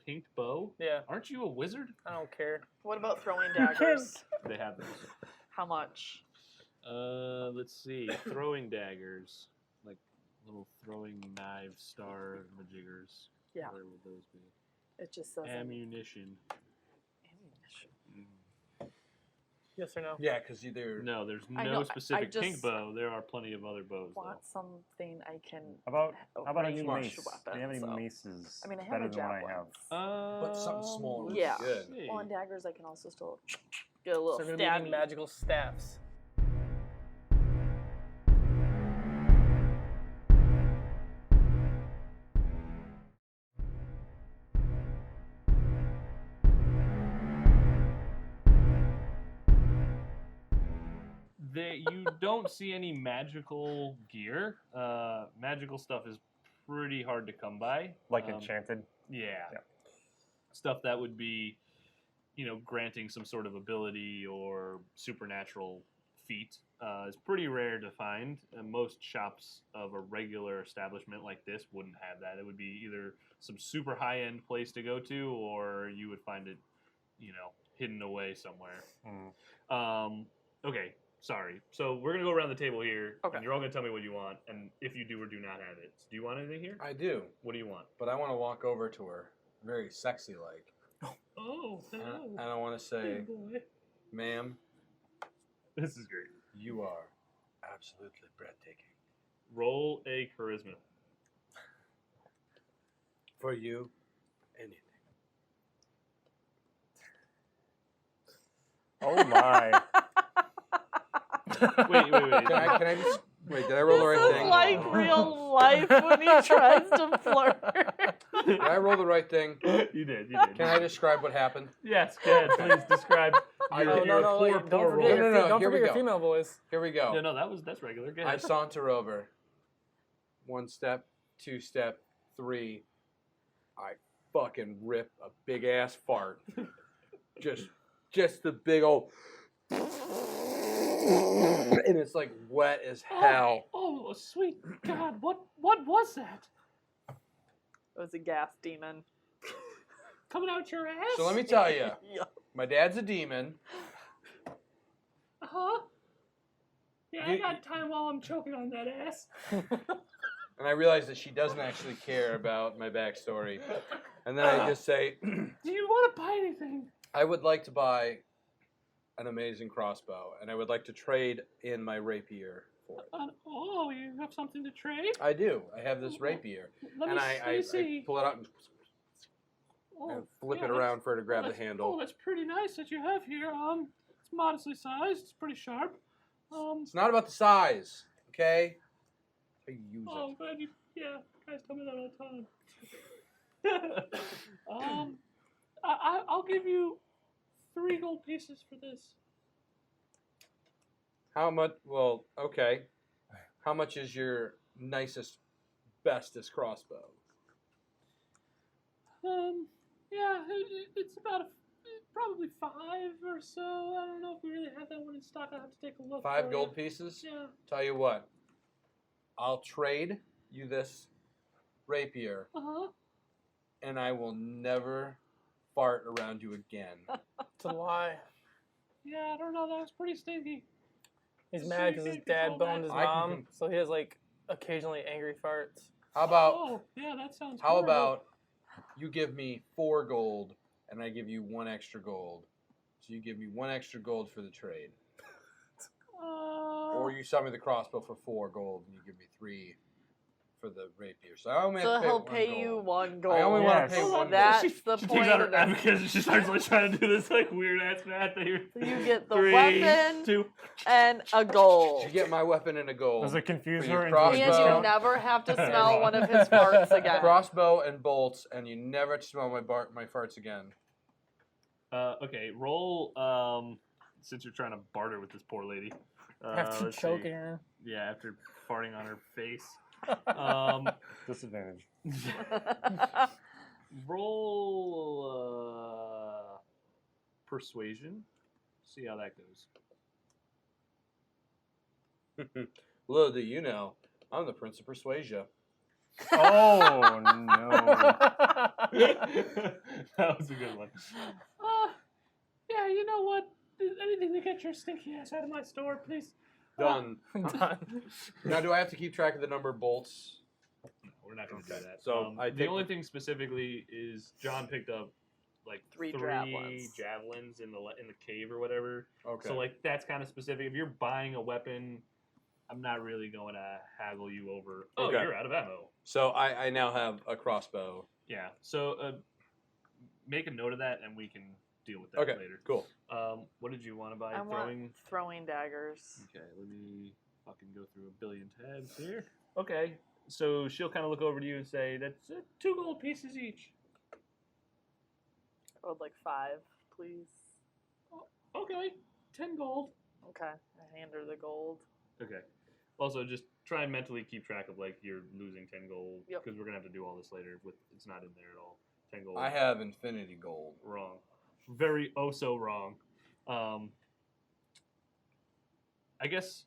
Pink bow? Yeah, Aren't you a wizard? I don't care. What about throwing can't- daggers? They have those. How much? Let's see. Throwing daggers, like little throwing knife star majiggers. Yeah. Where would those be? It just says Ammunition. ammunition. Yes or no? Yeah, because either No, there's I no know, I specific pink just bow. There are plenty of other bows. Though. Want something I can. How about a new range mace? weapon, Do you have any so. maces I mean, I have better a than what I javelin. have? But something small would be Yeah. good. Well, and daggers I can also still get a little So we're gonna be needing stabby. magical staffs. You don't see any magical gear. Magical stuff is pretty hard to come by. Like enchanted? Yeah. Yeah. Stuff that would be, granting some sort of ability or supernatural feat is pretty rare to find. And most shops of a regular establishment like this wouldn't have that. It would be either some super high-end place to go to, or you would find it, hidden away somewhere. Okay, sorry. So we're going to go around the table here, Okay. and you're all going to tell me what you want, and if you do or do not have it. Do you want anything here? I do, What do you want? but I want to walk over to her, very sexy like, Oh, hello. and I want to say, Hey, boy. "Ma'am, This is great. you are absolutely breathtaking. Roll a charisma. For you, anything." Oh my. Wait. Can I just wait? Did I roll the right This thing? is like real life when he tries to flirt. Did I roll the right thing? You did. Can I describe what happened? Yes, go ahead. Please describe I your, did. your no, poor, don't poor forget roll. your, No, don't here we forget your go. female voice. Here we go. No, that's regular. Go I ahead. saunter over. 1 step, 2 step, 3. I fucking rip a big ass fart. just the big old, and it's like wet as hell. Oh, sweet God! What was that? It was a gas demon. Coming out your ass? So let me tell you, Yeah. my dad's a demon. Huh? Yeah, I got time while I'm choking on that ass. And I realize that she doesn't actually care about my backstory. And then I just say, Do you want to buy anything? I would like to buy an amazing crossbow, and I would like to trade in my rapier for it. Oh, you have something to trade? I do. I have this rapier. Let And me, I, let me see. I pull it out and Oh, flip yeah, it around for her to grab the that's- handle. Oh, that's pretty nice that you have here. It's modestly sized. It's pretty sharp. It's not about the size, okay? I use Oh, it. I'm glad you. Yeah, guys tell me that all the time. I'll give you 3 gold pieces for this. How much? Well, okay. How much is your nicest, bestest crossbow? Yeah, it's about probably 5 or so. I don't know if we really have that one in stock. I'll have to take a look. 5 for gold you. pieces? Yeah. Tell you what. I'll trade you this rapier, and I will never fart around you again. It's a lie. Yeah, I don't know. That was pretty stinky. He's So mad you because his can't dad control boned his that? I can mom, con- so he has like occasionally angry farts. How about Oh, yeah, that sounds. how horrible. about you give me 4 gold, and I give you 1 extra gold. So you give me 1 extra gold for the trade. Or you sell me the crossbow for 4 gold, and you give me 3 for the rapier. So I only have So to pay he'll 1 pay gold. you 1 gold. I only want to pay Yes. 1 That's gold. the She point takes out of her the abacus and she starts like trying to do this like weird ass math that you're. You get the 3, weapon 2. and a gold. You get my weapon and a gold. Does it confuse For your her into a crossbow. And you discount? never have to smell one of his farts again. Crossbow and bolts, and you never have to smell my farts again. Okay, roll. Since you're trying to barter with this poor lady. After let's see. choking her. Yeah, after farting on her face. Disadvantage. Roll persuasion. See how that goes. Little do you know, I'm the Prince of Persuasion. Oh no! That was a good one. Yeah, you know what? Anything to get your stinky ass out of my store, please. Done. Done. Now, do I have to keep track of the number of bolts? We're not going to Okay, do that. so I the take only the- thing specifically is John picked up like 3 3 javelins. javelins in the cave or whatever. Okay. So like that's kind of specific. If you're buying a weapon, I'm not really going to haggle you over. Oh, Okay. you're out of ammo. So I now have a crossbow. Yeah. So make a note of that, and we can deal with that Okay, later. cool. What did you want to buy? I Throwing. want throwing daggers. Okay, let me fucking go through a billion tabs here. Okay, so she'll kind of look over to you and say, "That's 2 gold pieces each." I would like 5, please. Okay, 10 gold. Okay, I hand her the gold. Okay. Also, just try and mentally keep track of like you're losing 10 gold Yep. because we're gonna have to do all this later. With it's not in there at all. 10 gold. I have infinity gold. Wrong. Very oh so wrong. I guess.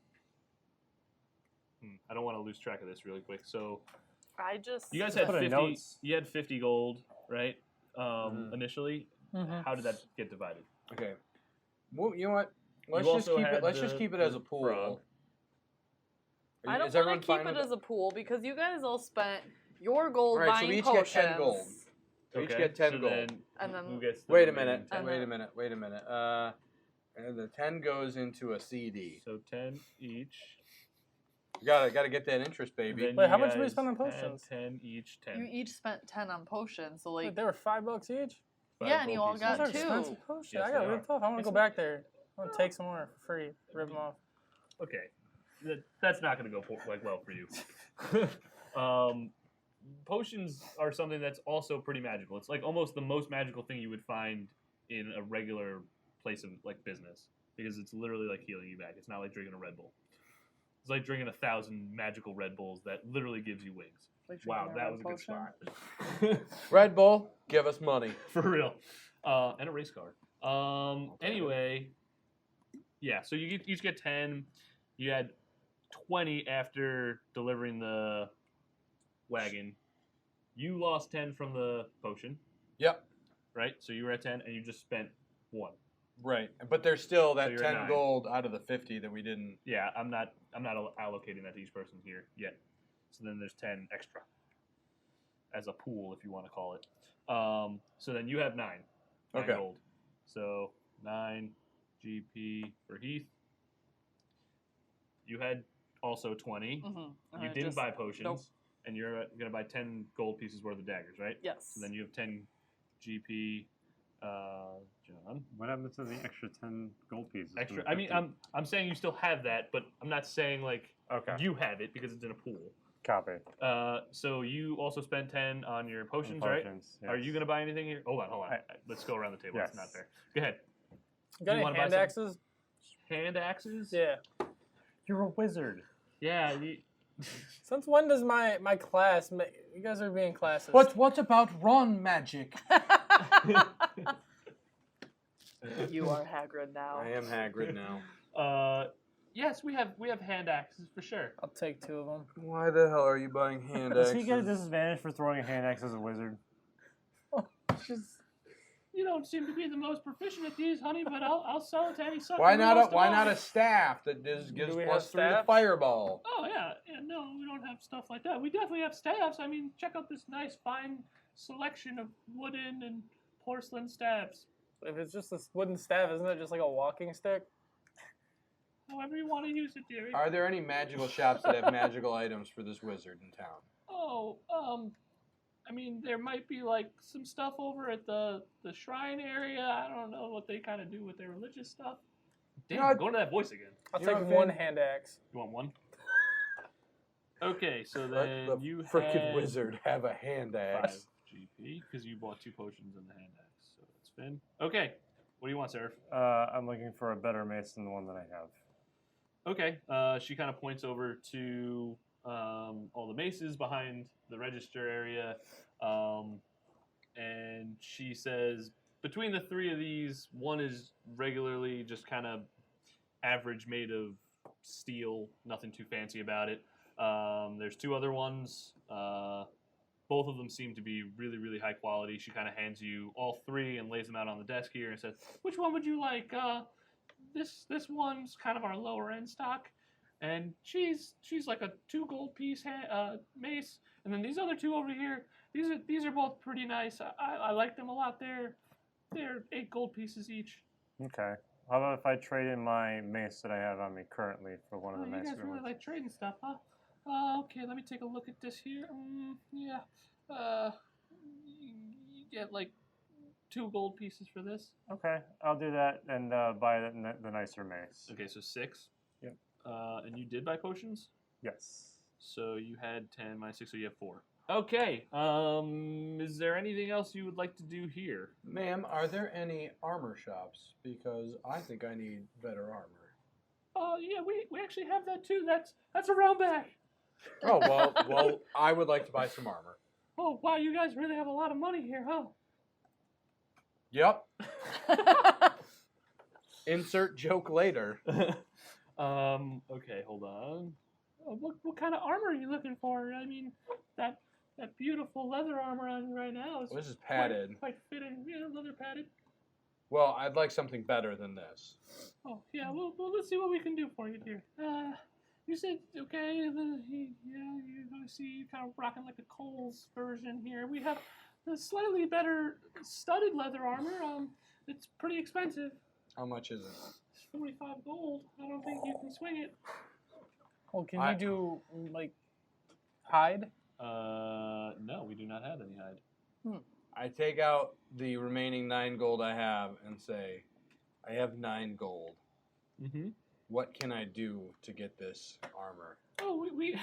I don't want to lose track of this really quick. So I just. you guys Put had in 50. notes. You had 50 gold, right? Initially. Mhm. How did that get divided? Okay. Well, you know what? Let's You just also keep it. had Let's just the- keep it as the a pool. frog. I don't Is want everyone to keep fine it with as a pool because you guys all spent your gold All right, so buying we each potions. get 10 gold. We each get 10 so gold. Then And then- who gets the Wait a remaining minute. 10? Wait a minute. Wait a minute. And the 10 goes into a CD. So 10 each. You gotta get that interest, baby. Then Wait, you how much did we guys spend on had potions? 10 each. 10. You each spent 10 on potions, so Wait, like they were $5 each. 5 yeah, and you gold all pieces. got Those are two. expensive potions. Yes, I got they ripped are. off. I want to Yes, go back there. I want to take some more for free. Rip them off. Okay, that's not going to go like well for you. Potions are something that's also pretty magical. It's like almost the most magical thing you would find in a regular place of like business because it's literally like healing you back. It's not like drinking a Red Bull. It's like drinking 1,000 magical Red Bulls that literally gives you wings. Like Wow, drinking a that red was a good potion. spot. Red Bull, give us money. For real. And a race car. Anyway, yeah, so you each get 10. You had 20 after delivering the wagon. You lost 10 from the potion, Yep. right? So you were at 10 and you just spent 1. Right. But there's still that you're at 10 9. gold out of the 50 that we didn't. Yeah, I'm not allocating that to each person here yet. So then there's 10 extra as a pool, if you want to call it. So then you have 9 Okay. gold. So 9 GP for Heath. You had also 20. Mm-hmm. You didn't buy potions, nope. and you're going to buy 10 gold pieces worth of daggers, right? Yes. So then you have 10 GP, John. What happened to the extra 10 gold pieces? from Extra. the I mean, 50? I'm saying you still have that, but I'm not saying like Okay. you have it because it's in a pool. Copy. So you also spent 10 on your potions, On right? potions, Are you yes. gonna buy anything here? Hold on. I- Let's go around the table. That's not Yes. fair. Go ahead. Got You any wanna buy hand some? axes? Hand axes? Yeah. You're a wizard. Yeah. Since when does my class? You guys are being classist. What about Ron magic? You are Hagrid now. I am Hagrid now. Yes, we have hand axes for sure. I'll take 2 of them. Why the hell are you buying hand Does axes? he get a disadvantage for throwing a hand axe as a wizard? You don't seem to be the most proficient at these, honey, but I'll sell it to any sucker. Why who not wants to why buy not a it. staff that gives Do we plus have 3 to staff? fireball? Oh yeah, no, we don't have stuff like that. We definitely have staffs. I mean, check out this nice, fine selection of wooden and porcelain staffs. If it's just a wooden staff, isn't it just like a walking stick? However you want to use it, dearie. Are there any magical shops that have magical items for this wizard in town? Oh, I mean, there might be like some stuff over at the shrine area. I don't know what they kind of do with their religious stuff. Damn, You know, go into that voice again. I'll You take know, one Finn- hand axe. You want one? Okay, so Let then the you frickin' had wizard have a hand 5 axe. GP because you bought 2 potions and the hand axe. So that's Finn. Okay, what do you want, Seraph? I'm looking for a better mace than the one that I have. Okay, she kind of points over to all the maces behind the register area, and she says, between the 3 of these, one is regularly just kind of average, made of steel, nothing too fancy about it. There's 2 other ones. Both of them seem to be really, really high quality. She kind of hands you all 3 and lays them out on the desk here and says, Which one would you like? This one's kind of our lower end stock, and she's like a 2 gold piece mace, and then these other 2 over here. These are both pretty nice. I like them a lot. They're 8 gold pieces each. Okay. How about if I trade in my mace that I have on me currently for one of Oh, the you guys nicer really ones? like trading stuff, huh? Okay, let me take a look at this here. Yeah. You get like 2 gold pieces for this. Okay, I'll do that and buy the nicer mace. okay, so 6. Yep. And you did buy potions? Yes. So you had 10 minus 6, so you have 4. Okay, is there anything else you would like to do here? Ma'am, are there any armor shops? Because I think I need better armor. Oh yeah, we actually have that too. That's around back. Oh, well, I would like to buy some armor. Oh wow, you guys really have a lot of money here, huh? Yep. Insert joke later. Okay, hold on. What kind of armor are you looking for? I mean, that beautiful leather armor on you right now is This is padded. quite fitting. Yeah, leather padded. Well, I'd like something better than this. Oh yeah, well let's see what we can do for you, dear. You said okay. I see you kind of rocking like a Cole's version here. We have the slightly better studded leather armor. It's pretty expensive. How much is it? It's 45 gold. I don't think you can swing it. Well, can you do like hide? No, we do not have any hide. I take out the remaining 9 gold I have and say, I have 9 gold. Mm-hmm. What can I do to get this armor? Oh, we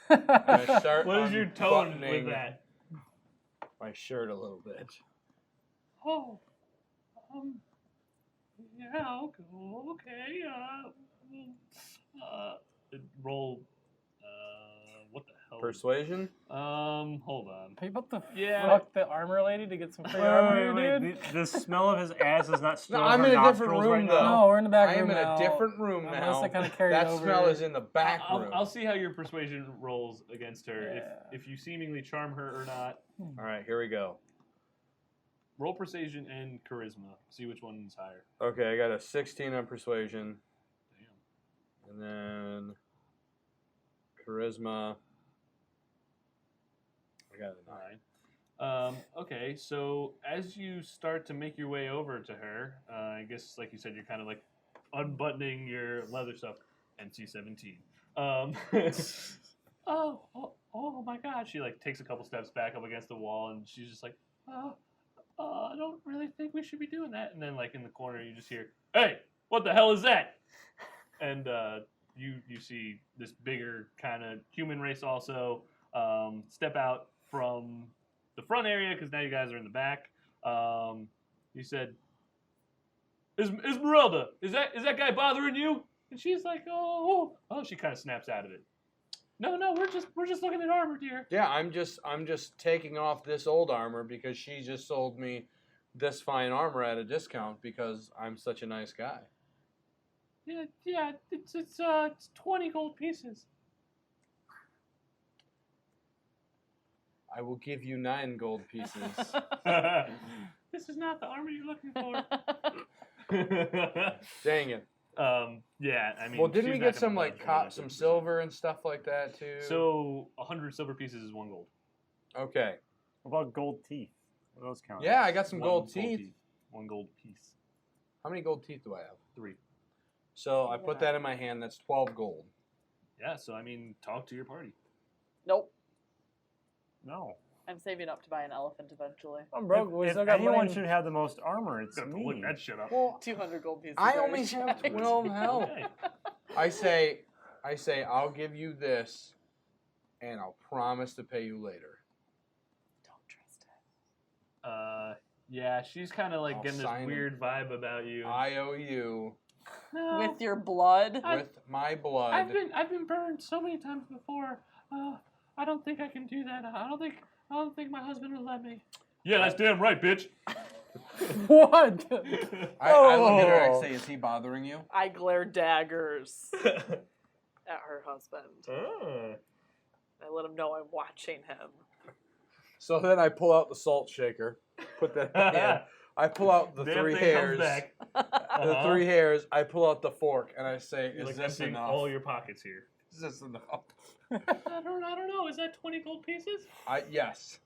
I start What is your tone unbuttoning with that? my shirt a little bit. Oh, yeah, okay, Roll. What the hell? Persuasion? Hold on. Are you about to Yeah. fuck the armor lady to get some free armor, Wait, dude? the smell of his ass is not still No, in I'm her in a different nostrils room, right though. now? No, we're in the back I room am in now. a different room Unless now. they kinda carried That over. smell is in the back I'll, room. I'll see how your persuasion rolls against her. Yeah. If you seemingly charm her or not. All right, here we go. Roll persuasion and charisma. See which one's higher. Okay, I got a 16 on persuasion. Damn. And then charisma. I got a 9. Okay, so as you start to make your way over to her, I guess, like you said, you're kind of like unbuttoning your leather stuff. NC-17. oh my God. She like takes a couple steps back up against the wall, and she's just like, I don't really think we should be doing that. and then like in the corner, you just hear, "Hey, what the hell is that?" And you see this bigger kind of human race also step out from the front area because now you guys are in the back. He said, Esmeralda, is that guy bothering you? And she's like, oh. She kind of snaps out of it. No, we're just looking at armor, dear. Yeah, I'm just taking off this old armor because she just sold me this fine armor at a discount because I'm such a nice guy. Yeah, it's 20 gold pieces. I will give you 9 gold pieces. This is not the armor you're looking for. Dang it. Yeah, I mean. Well, didn't she's we not get gonna some budge some from silver and stuff like that too? So 100 silver pieces is 1 gold. Okay. What about gold teeth? What are those count? Yeah, I got some 1 gold teeth. 1 gold piece. How many gold teeth do I have? 3. So I put that in my hand. That's 12 gold. Yeah, so I mean, talk to your party. Nope. No. I'm saving up to buy an elephant eventually. I'm broke. We If still got anyone money. should have the most armor, it's Got to me. look that shit up. Well, 200 gold pieces. I there, only have check. 12 health. Okay. I say I'll give you this, and I'll promise to pay you later. Don't trust it. Yeah, she's kind of like I'll getting this sign weird vibe about you. I owe you No, With your blood. with my blood. I've been burned so many times before. I don't think I can do that. I don't think my husband will let me. Yeah, that's damn right, bitch. What? I look at her. I say, "Is he bothering you?" I glare daggers at her husband. I let him know I'm watching him. So then I pull out the salt shaker, put that in my hand. I pull out the Damn 3 thing hairs. comes back. The 3 hairs. I pull out the fork and I say, You're "Is like this emptying enough? all your pockets here. Is this enough?" I don't know. Is that 20 gold pieces? Yes.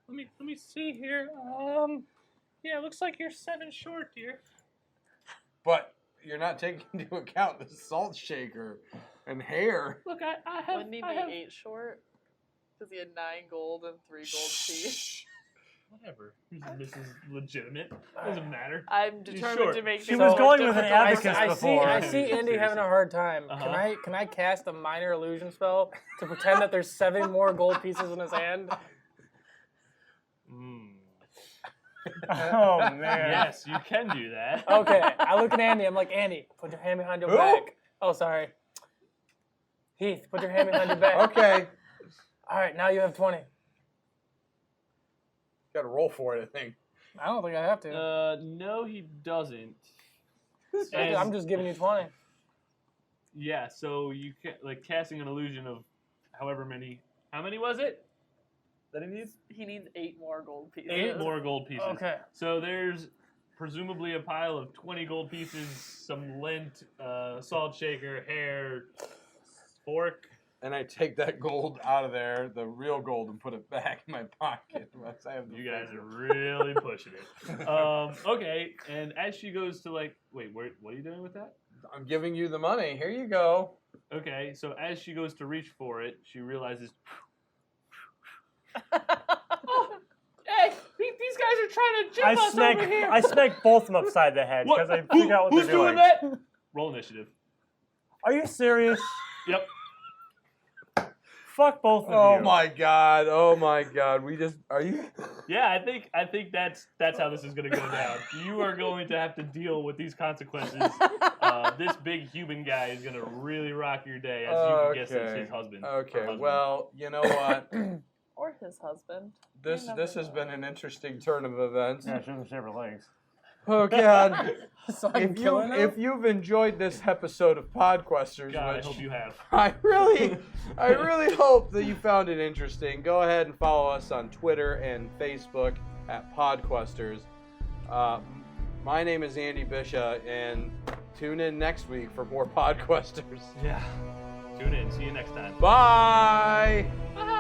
Let me see here. Yeah, it looks like you're 7 short, dear. But you're not taking into account the salt shaker and hair. Look, I have. Wouldn't he be I have 8 short? Because he had 9 gold and 3 gold teeth. Whatever. This is legitimate. Doesn't matter. I'm determined short. to make She things was more going with an difficult. abacus I before. see Andy having a hard time. Uh-huh. Can I cast a minor illusion spell to pretend that there's 7 more gold pieces in his hand? Oh, man. Yes, you can do that. Okay, I look at Andy. I'm like, Andy, put your hand behind your Who? back. Oh, sorry. Heath, put your hand behind your back. Okay. All right, now you have 20. Got to roll for it, I think. I don't think I have to. No, he doesn't. I'm just giving you 20. Yeah, so you can like casting an illusion of however many. How many was it that he needs? He needs 8 more gold pieces. 8 more gold pieces. Okay. So there's presumably a pile of 20 gold pieces, some lint, salt shaker, hair, fork. And I take that gold out of there, the real gold, and put it back in my pocket. Once I have the You guys figure. are really pushing it. Okay, and as she goes to like, wait, what are you doing with that? I'm giving you the money. Here you go. Okay, so as she goes to reach for it, she realizes, Hey, these guys are trying to jump us over here. I smack both of them upside the head because I figure out what who's they're doing. doing that? Roll initiative. Are you serious? Yep. Fuck both of Oh you. my god. Oh my god. Are you? Yeah, I think that's how this is going to go down. You are going to have to deal with these consequences. This big human guy is going to really rock your day, as you can guess it's his husband. or Okay. husband. Well, you know what? Or his husband. This You never has know. been an interesting turn of events. Yeah, shouldn't shave her legs. Oh god. So I can kill her now? If you've enjoyed this episode of Podquesters, God, I which hope you have. I really hope that you found it interesting. Go ahead and follow us on Twitter and Facebook at Podquesters. My name is Andy Bishop, and tune in next week for more Podquesters. Yeah. Tune in. See you next time. Bye! Bye.